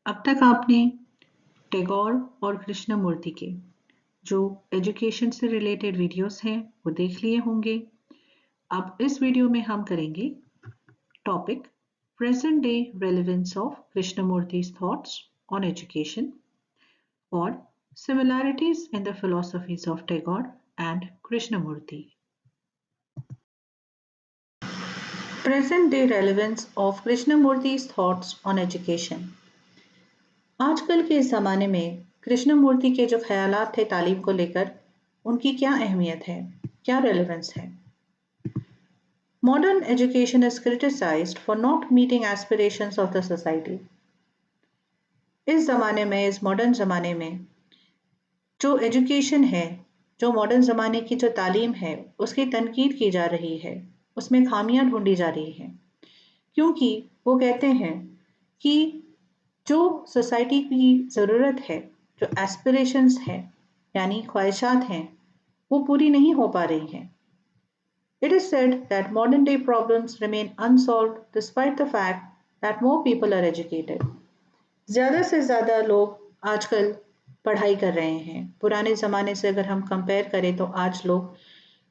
अब तक आपने टैगोर और कृष्णमूर्ति के जो एजुकेशन से रिलेटेड वीडियोस हैं वो देख लिए होंगे। अब इस वीडियो में हम करेंगे topic present day relevance of Krishnamurti's thoughts on education और similarities in the philosophies of Tagore and Krishnamurti. Present day relevance of Krishnamurti's thoughts on education. आजकल के इस ज़माने में कृष्णमूर्ति के जो ख्यालात थे तालीम को लेकर उनकी क्या अहमियत है, क्या रेलेवेंस है। Modern education is criticized for not meeting aspirations of the society. इस ज़माने में, इस मॉडर्न ज़माने में जो एजुकेशन है, जो मॉडर्न ज़माने की जो तालीम है उसकी तनकीद की जा रही है, उसमें खामियां ढूंढी जा रही हैं, क्योंकि वो कहते हैं कि जो सोसाइटी की ज़रूरत है, जो एस्पिरेशंस हैं यानी ख्वाहिशात हैं, वो पूरी नहीं हो पा रही हैं। It is said that modern day problems remain unsolved despite the fact that more people are educated. ज़्यादा से ज़्यादा लोग आजकल पढ़ाई कर रहे हैं। पुराने ज़माने से अगर हम कंपेयर करें तो आज लोग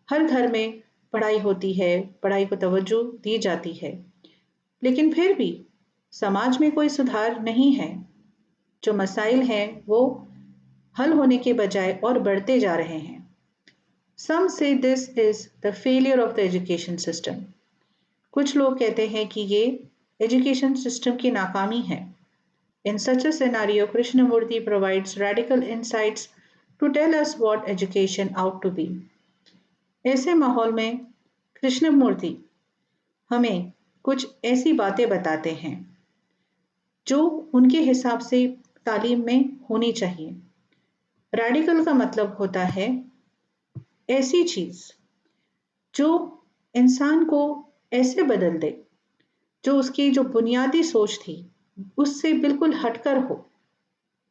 हर घर में पढ़ाई होती है, पढ़ाई को तवज्जो दी जाती है, लेकिन फिर भी समाज में कोई सुधार नहीं है। जो मसाइल हैं वो हल होने के बजाय और बढ़ते जा रहे हैं। Some say this is the failure of the education system. कुछ लोग कहते हैं कि ये एजुकेशन सिस्टम की नाकामी है। In such a scenario, Krishnamurti provides radical insights to tell us what education ought to be. ऐसे माहौल में कृष्णमूर्ति हमें कुछ ऐसी बातें बताते हैं जो उनके हिसाब से तालीम में होनी चाहिए। रेडिकल का मतलब होता है ऐसी चीज़ जो इंसान को ऐसे बदल दे, जो उसकी जो बुनियादी सोच थी उससे बिल्कुल हटकर हो,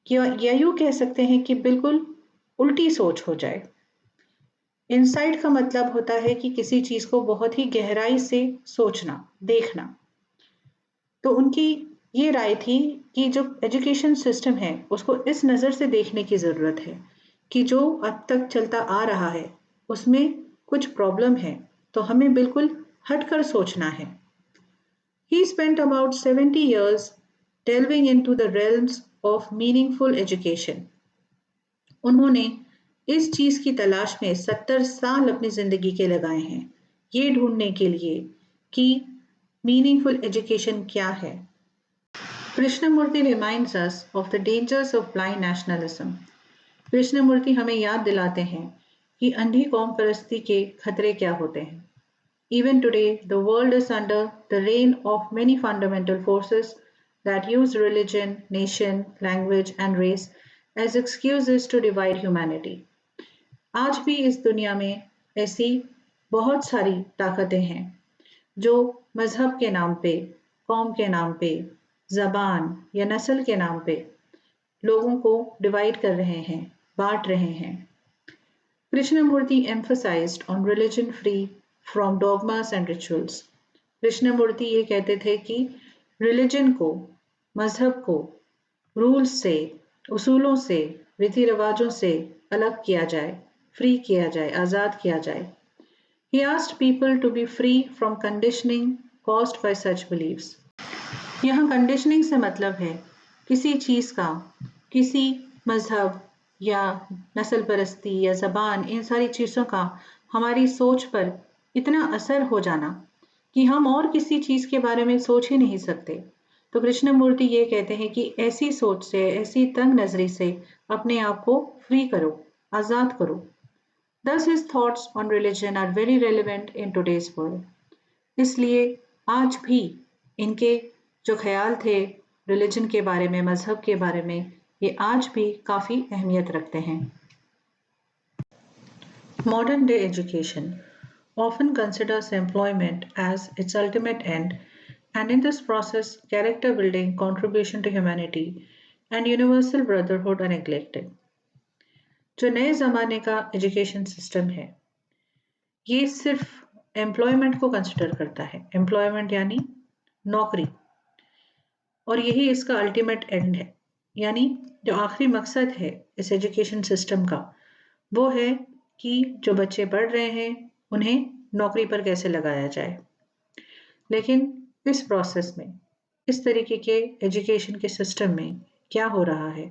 या यूँ कह सकते हैं कि बिल्कुल उल्टी सोच हो जाए। इनसाइट का मतलब होता है कि किसी चीज़ को बहुत ही गहराई से सोचना, देखना। तो उनकी ये राय थी कि जो एजुकेशन सिस्टम है उसको इस नज़र से देखने की ज़रूरत है कि जो अब तक चलता आ रहा है उसमें कुछ प्रॉब्लम है, तो हमें बिल्कुल हटकर सोचना है। He spent about 70 years delving into the realms of meaningful education. उन्होंने इस चीज़ की तलाश में 70 साल अपनी ज़िंदगी के लगाए हैं, ये ढूंढने के लिए कि मीनिंगफुल एजुकेशन क्या है। Krishnamurthy reminds us of the dangers of blind nationalism. Krishnamurthy हमें याद दिलाते हैं कि अंधी कौम परस्ती के खतरे क्या होते हैं। Even today, the world is under the reign of many fundamental forces that use religion, nation, language, and race as excuses to divide humanity. आज भी इस दुनिया में ऐसी बहुत सारी ताकतें हैं जो मजहब के नाम पे, कौम के नाम पे, ज़बान या नस्ल के नाम पे लोगों को डिवाइड कर रहे हैं, बांट रहे हैं। Krishnamurti emphasized on religion free from dogmas and rituals. Krishnamurthy ये कहते थे कि रिलीजन को, मजहब को रूल्स से, उसूलों से, रीति रिवाजों से अलग किया जाए, फ्री किया जाए, आज़ाद किया जाए। He asked people to be free from conditioning caused by such beliefs. यहाँ कंडीशनिंग से मतलब है किसी चीज़ का, किसी मजहब या नस्ल परस्ती या ज़बान, इन सारी चीज़ों का हमारी सोच पर इतना असर हो जाना कि हम और किसी चीज़ के बारे में सोच ही नहीं सकते। तो कृष्णमूर्ति ये कहते हैं कि ऐसी सोच से, ऐसी तंग नज़री से अपने आप को फ्री करो, आज़ाद करो। Thus his thoughts on religion are very relevant in today's world. इसलिए आज भी इनके जो ख्याल थे रिलीजन के बारे में, मजहब के बारे में, ये आज भी काफ़ी अहमियत रखते हैं। Modern day education often considers employment as its ultimate end, and in this process, character building, contribution to humanity, and universal brotherhood are neglected. जो नए ज़माने का एजुकेशन सिस्टम है ये सिर्फ एम्प्लॉयमेंट को कंसिडर करता है। एम्प्लॉयमेंट यानी नौकरी। और यही इसका अल्टीमेट एंड है, यानी जो आखिरी मकसद है इस एजुकेशन सिस्टम का, वो है कि जो बच्चे पढ़ रहे हैं उन्हें नौकरी पर कैसे लगाया जाए। लेकिन इस प्रोसेस में, इस तरीके के एजुकेशन के सिस्टम में क्या हो रहा है,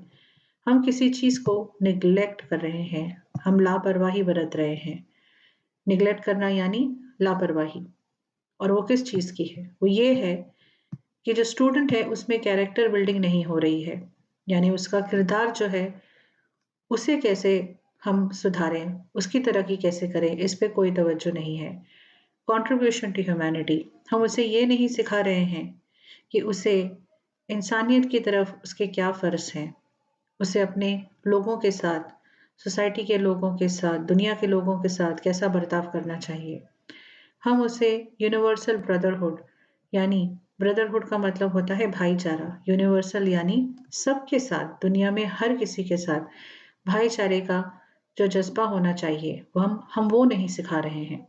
हम किसी चीज़ को निग्लेक्ट कर रहे हैं, हम लापरवाही बरत रहे हैं। निग्लेक्ट करना यानी लापरवाही। और वो किस चीज़ की है? वो ये है कि जो स्टूडेंट है उसमें कैरेक्टर बिल्डिंग नहीं हो रही है, यानी उसका किरदार जो है उसे कैसे हम सुधारें, उसकी तरक्की कैसे करें, इस पे कोई तवज्जो नहीं है। कंट्रीब्यूशन टू ह्यूमैनिटी, हम उसे ये नहीं सिखा रहे हैं कि उसे इंसानियत की तरफ उसके क्या फ़र्ज़ हैं, उसे अपने लोगों के साथ, सोसाइटी के लोगों के साथ, दुनिया के लोगों के साथ कैसा बर्ताव करना चाहिए। हम उसे यूनिवर्सल ब्रदरहुड, यानी ब्रदरहुड का मतलब होता है भाईचारा, यूनिवर्सल यानी सबके साथ, दुनिया में हर किसी के साथ भाईचारे का जो जज्बा होना चाहिए वो हम वो नहीं सिखा रहे हैं।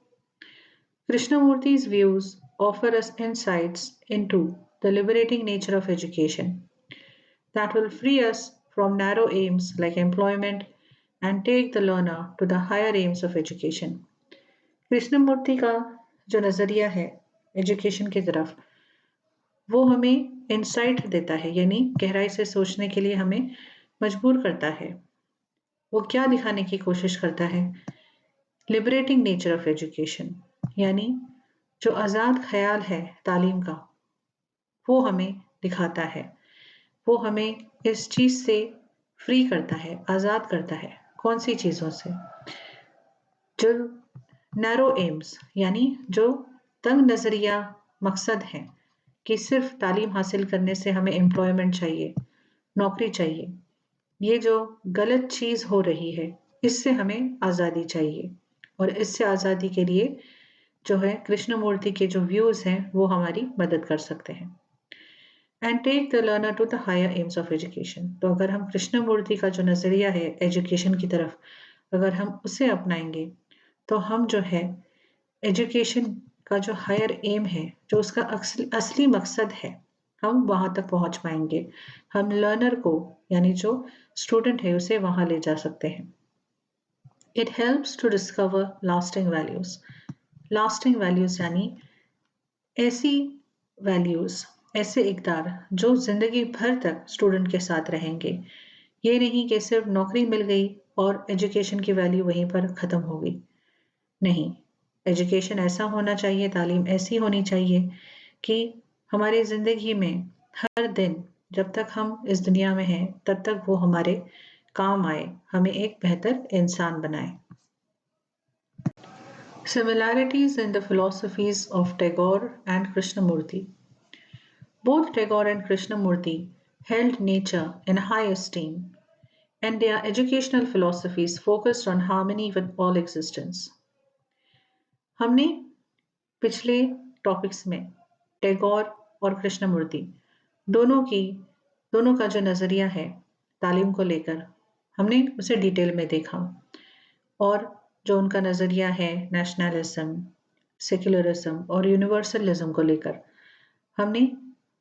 Krishnamurti's views offer us insights into the liberating nature of education that will free us from narrow aims like employment and take the learner to the higher aims of education. Krishnamurthy का जो नज़रिया है एजुकेशन की तरफ, वो हमें insight देता है, यानी गहराई से सोचने के लिए हमें मजबूर करता है। वो क्या दिखाने की कोशिश करता है? लिबरेटिंग नेचर ऑफ एजुकेशन, यानी जो आज़ाद ख्याल है तालीम का, वो हमें दिखाता है, वो हमें इस चीज़ से फ्री करता है, आज़ाद करता है। कौन सी चीज़ों से? जो नैरो एम्स, यानी जो तंग नज़रिया मकसद हैं कि सिर्फ तालीम हासिल करने से हमें एम्प्लॉयमेंट चाहिए, नौकरी चाहिए। ये जो गलत चीज़ हो रही है, इससे हमें आज़ादी चाहिए। और इससे आज़ादी के लिए जो है कृष्णमूर्ति के जो व्यूज़ हैं वो हमारी मदद कर सकते हैं। And take the learner to the higher aims of education, तो अगर हम कृष्णमूर्ति का जो नज़रिया है एजुकेशन की तरफ, अगर हम उसे अपनाएंगे तो हम जो है एजुकेशन का जो हायर एम है, जो उसका असली मकसद है, हम वहाँ तक पहुँच पाएंगे। हम लर्नर को, यानी जो स्टूडेंट है उसे वहाँ ले जा सकते हैं। It helps to discover lasting values. Lasting values यानी ऐसी वैल्यूज़, ऐसे इक़दार जो ज़िंदगी भर तक स्टूडेंट के साथ रहेंगे। ये नहीं कि सिर्फ नौकरी मिल गई और एजुकेशन की वैल्यू वहीं पर ख़त्म हो गई। नहीं, एजुकेशन ऐसा होना चाहिए, तालीम ऐसी होनी चाहिए कि हमारी ज़िंदगी में हर दिन जब तक हम इस दुनिया में हैं तब तक वो हमारे काम आए, हमें एक बेहतर इंसान बनाए। Similarities in the philosophies of Tagore and Krishnamurti. Both Tagore and Krishnamurti held nature in high esteem, and their educational philosophies focused on harmony with all existence. हमने पिछले टॉपिक्स में टैगोर और कृष्णमूर्ति दोनों का जो नज़रिया है तालीम को लेकर, हमने उसे डिटेल में देखा। और जो उनका नज़रिया है नेशनलिज्म, सेक्युलरिज्म और यूनिवर्सलिज्म को लेकर, हमने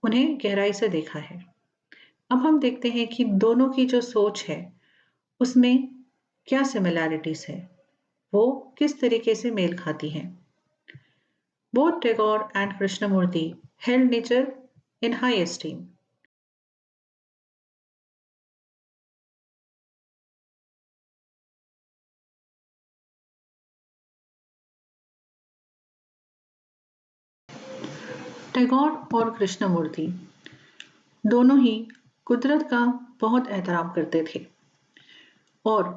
उन्हें गहराई से देखा है। अब हम देखते हैं कि दोनों की जो सोच है उसमें क्या सिमिलैरिटीज़ है, वो किस तरीके से मेल खाती हैं। Both Tagore and Krishnamurti held nature in high esteem. Tagore और कृष्णमूर्ति दोनों ही कुदरत का बहुत एहतराम करते थे और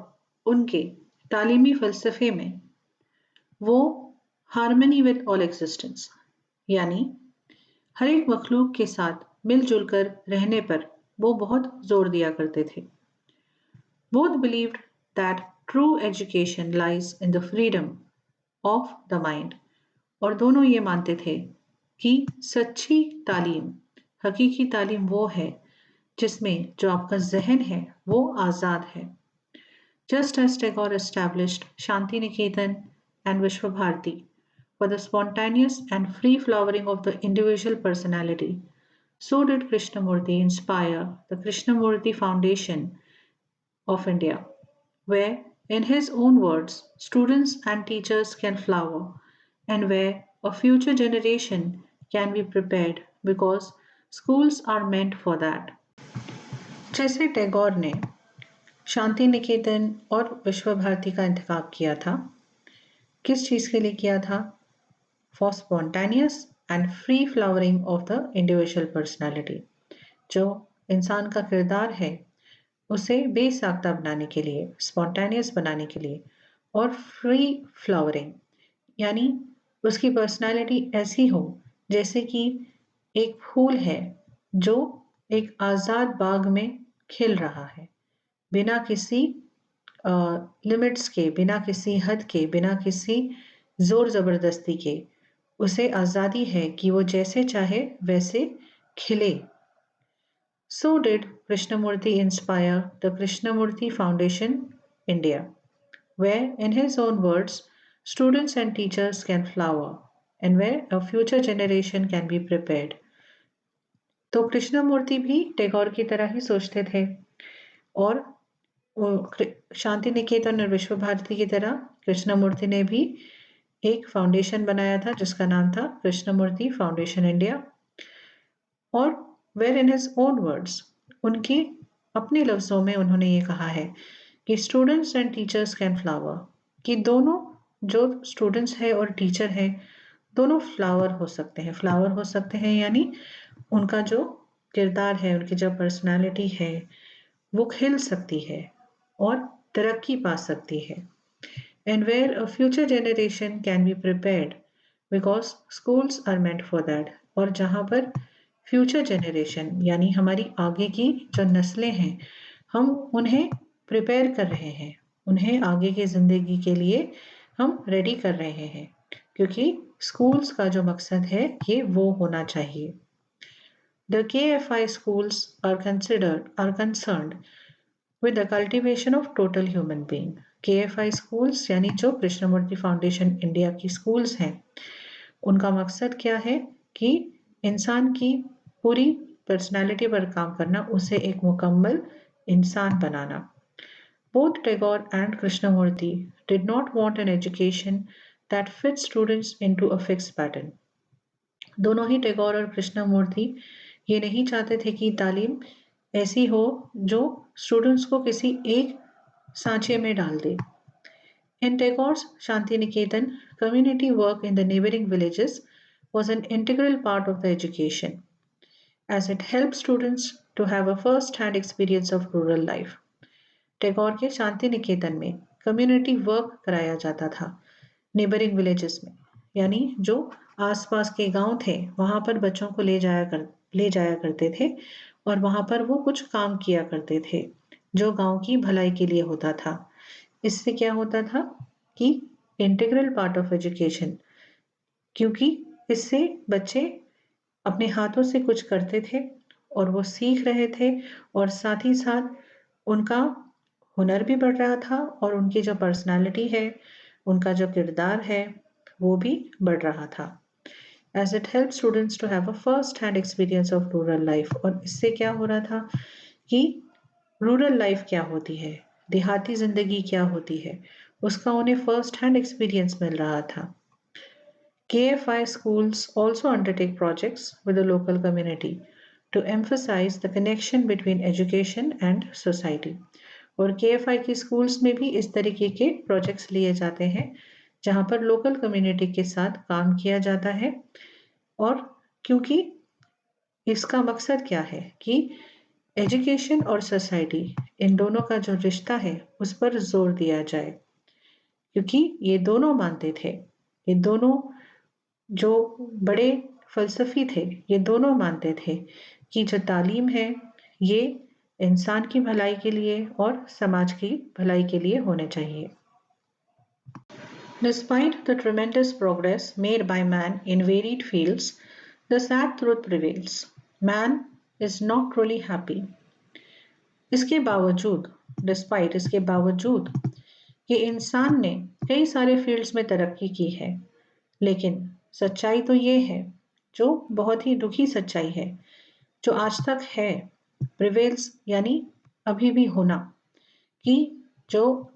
उनके तालीमी फ़लसफ़े में वो हार्मनी विद ऑल एक्जिस्टेंस, यानी हर एक मखलूक के साथ मिलजुल कर रहने पर वो बहुत जोर दिया करते थे। Both believed that true education lies in the freedom of the mind, और दोनों ये मानते थे कि सच्ची तालीम, हकीकी तालीम वो है जिसमें जो आपका जहन है वो आज़ाद है। Just as Tagore established Shanti Niketan and Vishwa Bharati for the spontaneous and free flowering of the individual personality, So did Krishnamurti inspire the Krishnamurti Foundation of India, where, in his own words, students and teachers can flower, and where a future generation can be prepared because schools are meant for that. जैसे टैगोर ने शांति निकेतन और विश्व भारती का इंतखाब किया था, किस चीज़ के लिए किया था? For spontaneous and free flowering of the individual personality. जो इंसान का किरदार है उसे बेसाख्ता बनाने के लिए, स्पॉन्टेनियस बनाने के लिए, और फ्री फ्लावरिंग यानी उसकी पर्सनैलिटी ऐसी हो जैसे कि एक फूल है जो एक आज़ाद बाग में खिल रहा है, बिना किसी लिमिट्स के, बिना किसी हद के, बिना किसी जोर ज़बरदस्ती के। उसे आज़ादी है कि वो जैसे चाहे वैसे खिले। So did Krishnamurti inspire the Krishnamurti Foundation India, where, in his own words, students and teachers can flower and where a future generation can be prepared. तो कृष्णमूर्ति भी टैगोर की तरह ही सोचते थे और शांति निकेतन और विश्व भारती की तरह कृष्णमूर्ति ने भी एक फाउंडेशन बनाया था जिसका नाम था कृष्णमूर्ति फाउंडेशन इंडिया। और where in his own words, उनके अपने लफ्ज़ों में उन्होंने ये कहा है कि students and teachers can flower, कि दोनों जो स्टूडेंट्स है और टीचर है दोनों फ्लावर हो सकते हैं। फ्लावर हो सकते हैं यानी उनका जो किरदार है, उनकी जो पर्सनालिटी है वो खिल सकती है और तरक्की पा सकती है। And where a future generation can be prepared because schools are meant for that, और जहाँ पर फ्यूचर जनरेशन यानी हमारी आगे की जो नस्लें हैं हम उन्हें प्रिपेयर कर रहे हैं, उन्हें आगे की ज़िंदगी के लिए हम रेडी कर रहे हैं, क्योंकि स्कूल्स का जो मकसद है ये वो होना चाहिए। The KFI schools are concerned with the cultivation of total human being. KFI schools यानी जो कृष्णमूर्ति फाउंडेशन इंडिया की स्कूल्स हैं उनका मकसद क्या है कि इंसान की पूरी पर्सनालिटी पर काम करना, उसे एक मुकम्मल इंसान बनाना। Both Tagore and Krishnamurti did not want an education that fits students into a fixed pattern. दोनों ही टैगोर और कृष्णमूर्ति ये नहीं चाहते थे कि तालीम ऐसी हो जो स्टूडेंट्स को किसी एक सांचे में डाल दे। In Tagore's Shanti Niketan, community work in the neighboring villages was an integral part of the education, as it helped students to have a first-hand experience of rural life. Tagore के शांति निकेतन में कम्युनिटी वर्क कराया जाता था neighbouring villages में, यानी जो आसपास के गांव थे वहां पर बच्चों को ले जाया करते थे और वहां पर वो कुछ काम किया करते थे जो गांव की भलाई के लिए होता था। इससे क्या होता था कि इंटीग्रल पार्ट ऑफ एजुकेशन, क्योंकि इससे बच्चे अपने हाथों से कुछ करते थे और वो सीख रहे थे और साथ ही साथ उनका हुनर भी बढ़ रहा था और उनकी जो पर्सनालिटी है, उनका जो किरदार है वो भी बढ़ रहा था। As it helps students to have a first hand experience of rural life, और इससे क्या हो रहा था कि रूरल लाइफ क्या होती है, देहाती जिंदगी क्या होती है, उसका उन्हें फर्स्ट हैंड एक्सपीरियंस मिल रहा था। KFI schools also undertake projects with the local community to emphasize the connection between education and society. और KFI की स्कूल्स में भी इस तरीके के प्रोजेक्ट्स लिए जाते हैं जहाँ पर लोकल कम्युनिटी के साथ काम किया जाता है, और क्योंकि इसका मकसद क्या है कि एजुकेशन और सोसाइटी इन दोनों का जो रिश्ता है उस पर जोर दिया जाए, क्योंकि ये दोनों मानते थे, ये दोनों जो बड़े फलसफी थे ये दोनों मानते थे कि जो तालीम है ये इंसान की भलाई के लिए और समाज की भलाई के लिए होने चाहिए। Despite the tremendous progress made by man in varied fields, the sad truth prevails. Man is not truly happy. इसके बावजूद, डिस्पाइट इसके बावजूद कि इंसान ने कई सारे फील्ड्स में तरक्की की है, लेकिन सच्चाई तो ये है, जो बहुत ही दुखी सच्चाई है, जो आज तक है, प्रिवेल्स यानी अभी भी होना, कि जो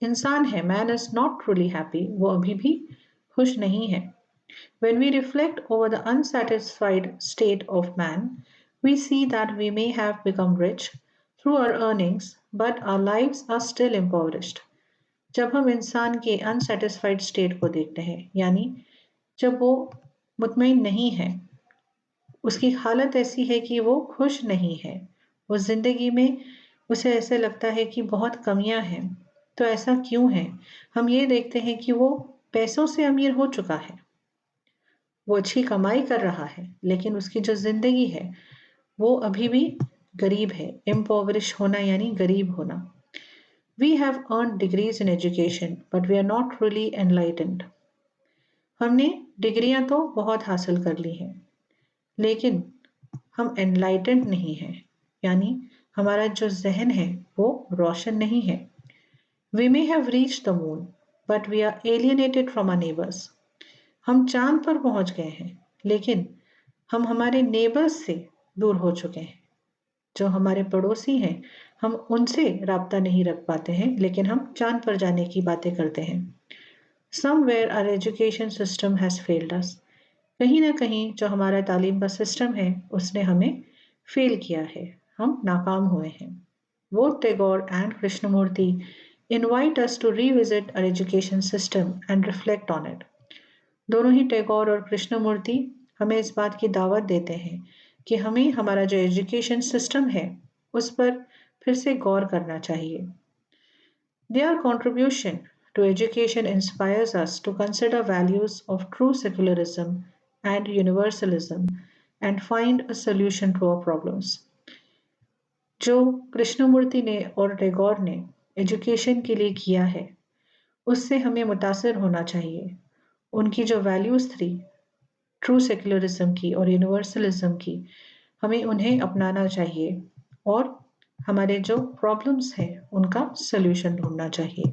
इंसान है, man is not truly happy, वो अभी भी खुश नहीं है. When we reflect over the unsatisfied state of man, we see that we may have become rich through our earnings, but our lives are still impoverished. जब हम इंसान के अनसेटिस्फाइड स्टेट को देखते हैं, यानी जब वो मुतमईन नहीं है, उसकी हालत ऐसी है कि वो खुश नहीं है, वो जिंदगी में उसे ऐसे लगता है कि बहुत कमियां हैं. तो ऐसा क्यों है? हम ये देखते हैं कि वो पैसों से अमीर हो चुका है, वो अच्छी कमाई कर रहा है, लेकिन उसकी जो जिंदगी है वो अभी भी गरीब है. इम्पोवरिश होना यानी गरीब होना. We have earn degrees in education but we are not really enlightened. हमने डिग्रियां तो बहुत हासिल कर ली हैं, लेकिन हम एनलाइटेंड नहीं हैं, यानी हमारा जो जहन है वो रोशन नहीं है. We may have reach the moon but we are alienated from our neighbours. हम चांद पर पहुंच गए हैं, लेकिन हम हमारे नेबर्स से दूर हो चुके हैं. जो हमारे पड़ोसी हैं, हम उनसे राब्ता नहीं रख पाते हैं, लेकिन हम चांद पर जाने की बातें करते हैं. Somewhere our education system has failed us. कहीं ना कहीं जो हमारा तालीम का सिस्टम है उसने हमें फेल किया है, हम नाकाम हुए हैं. Both Tagore and Krishnamurti invite us to revisit our education system and reflect on it. दोनों ही टैगोर और कृष्णमूर्ति हमें इस बात की दावत देते हैं कि हमें हमारा जो एजुकेशन सिस्टम है उस पर फिर से गौर करना चाहिए. Their contribution to education inspires us to consider values of true secularism and universalism and find a solution to our problems. जो कृष्णमूर्ति ने और टैगोर ने एजुकेशन के लिए किया है उससे हमें मुतासिर होना चाहिए. उनकी जो वैल्यूज़ थी ट्रू सेक्युलरिज्म की और यूनिवर्सलिज्म की, हमें उन्हें अपनाना चाहिए और हमारे जो प्रॉब्लम्स हैं उनका सल्यूशन ढूंढना चाहिए.